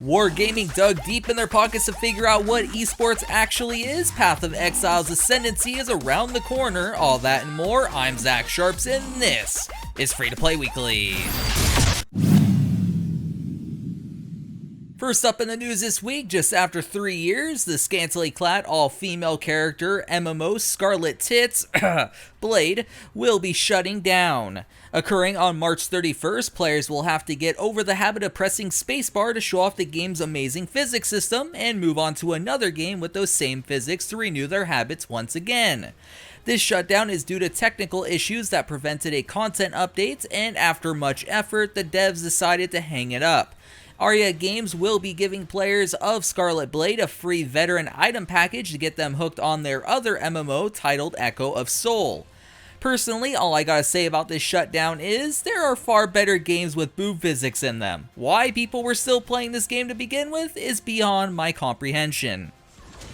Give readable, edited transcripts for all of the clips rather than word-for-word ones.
Wargaming dug deep in their pockets to figure out what esports actually is. Path of Exile's Ascendancy is around the corner. All that and more. I'm Zach Sharps, and this is Free to Play Weekly. First up in the news this week, just after 3 years, the scantily clad all-female character MMO Scarlet Blade will be shutting down. Occurring on March 31st, players will have to get over the habit of pressing spacebar to show off the game's amazing physics system and move on to another game with those same physics to renew their habits once again. This shutdown is due to technical issues that prevented a content update, and after much effort, the devs decided to hang it up. Aria Games will be giving players of Scarlet Blade a free veteran item package to get them hooked on their other MMO titled Echo of Soul. Personally, all I gotta say about this shutdown is there are far better games with boob physics in them. Why people were still playing this game to begin with is beyond my comprehension.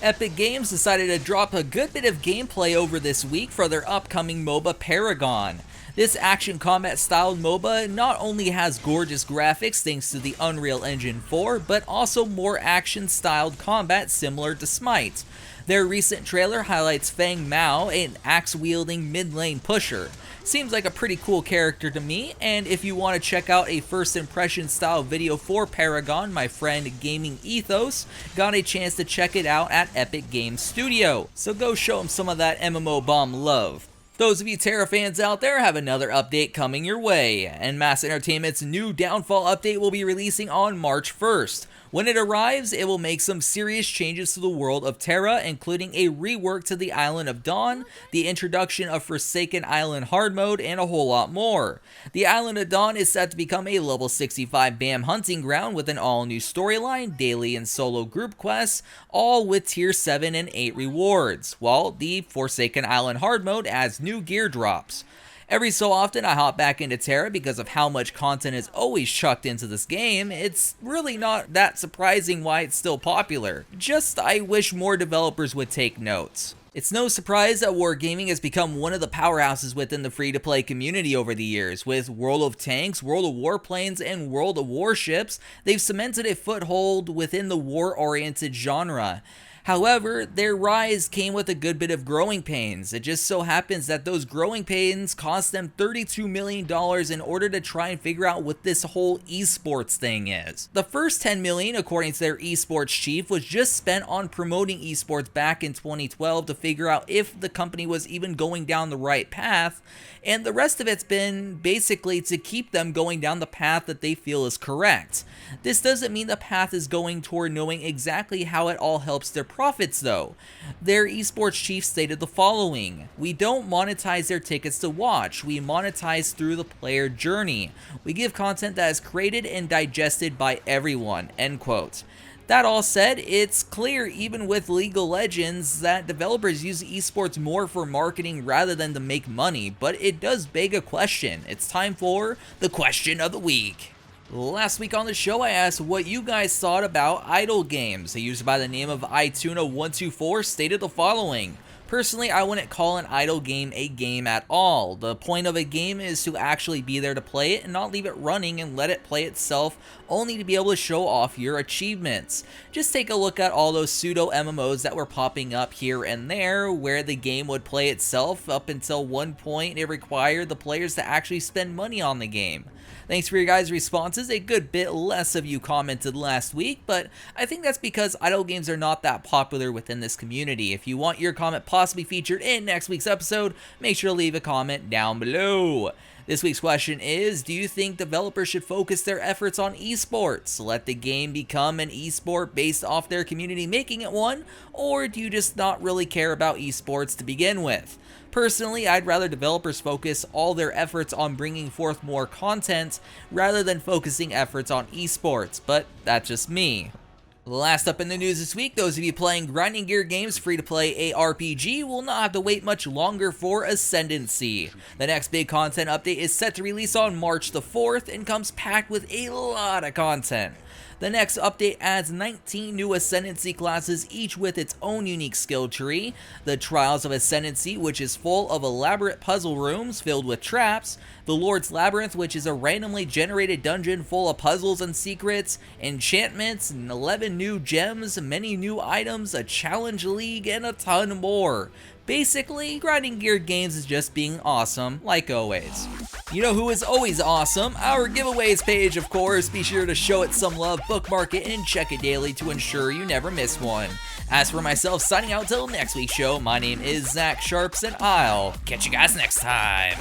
Epic Games decided to drop a good bit of gameplay over this week for their upcoming MOBA Paragon. This action combat styled MOBA not only has gorgeous graphics thanks to the Unreal Engine 4, but also more action styled combat similar to Smite. Their recent trailer highlights Feng Mao, an axe wielding mid lane pusher. Seems like a pretty cool character to me, and if you want to check out a first impression style video for Paragon, my friend Gaming Ethos got a chance to check it out at Epic Games Studio, so go show him some of that MMO bomb love. Those of you Tera fans out there have another update coming your way, and Mass Entertainment's new Downfall update will be releasing on March 1st. When it arrives, it will make some serious changes to the world of Tera, including a rework to the Island of Dawn, the introduction of Forsaken Island hard mode, and a whole lot more. The Island of Dawn is set to become a level 65 BAM hunting ground with an all-new storyline, daily and solo group quests, all with tier 7 and 8 rewards, while the Forsaken Island hard mode adds new gear drops. Every so often I hop back into Tera because of how much content is always chucked into this game. It's really not that surprising why it's still popular. Just I wish more developers would take notes. It's no surprise that Wargaming has become one of the powerhouses within the free-to-play community over the years. With World of Tanks, World of Warplanes, and World of Warships, they've cemented a foothold within the war-oriented genre. However, their rise came with a good bit of growing pains. It just so happens that those growing pains cost them $32 million in order to try and figure out what this whole esports thing is. The first $10 million, according to their esports chief, was just spent on promoting esports back in 2012 to figure out if the company was even going down the right path, and the rest of it's been basically to keep them going down the path that they feel is correct. This doesn't mean the path is going toward knowing exactly how it all helps their profits though. Their esports chief stated the following: "We don't monetize their tickets to watch, we monetize through the player journey. We give content that is created and digested by everyone." End quote. That all said, it's clear even with League of Legends that developers use esports more for marketing rather than to make money, but it does beg a question. It's time for the question of the week. Last week on the show, I asked what you guys thought about idle games. A user by the name of iTuna124 stated the following: "Personally, I wouldn't call an idle game a game at all. The point of a game is to actually be there to play it and not leave it running and let it play itself only to be able to show off your achievements. Just take a look at all those pseudo MMOs that were popping up here and there where the game would play itself up until one point it required the players to actually spend money on the game." Thanks for your guys' responses. A good bit less of you commented last week, but I think that's because idle games are not that popular within this community. If you want your comment possibly featured in next week's episode, make sure to leave a comment down below. This week's question is, do you think developers should focus their efforts on esports? Let the game become an esport based off their community making it one? Or do you just not really care about esports to begin with? Personally, I'd rather developers focus all their efforts on bringing forth more content rather than focusing efforts on esports, but that's just me. Last up in the news this week, those of you playing grinding gear games free-to-play ARPG will not have to wait much longer for Ascendancy. The next big content update is set to release on March the 4th and comes packed with a lot of content. The next update adds 19 new Ascendancy classes, each with its own unique skill tree. The Trials of Ascendancy, which is full of elaborate puzzle rooms filled with traps. The Lord's Labyrinth, which is a randomly generated dungeon full of puzzles and secrets, enchantments, and 11 new gems, many new items, a challenge league, and a ton more. Basically, grinding geared games is just being awesome, like always. You know who is always awesome? Our giveaways page, of course. Be sure to show it some love, bookmark it, and check it daily to ensure you never miss one. As for myself, signing out till next week's show, my name is Zach Sharps, and I'll catch you guys next time.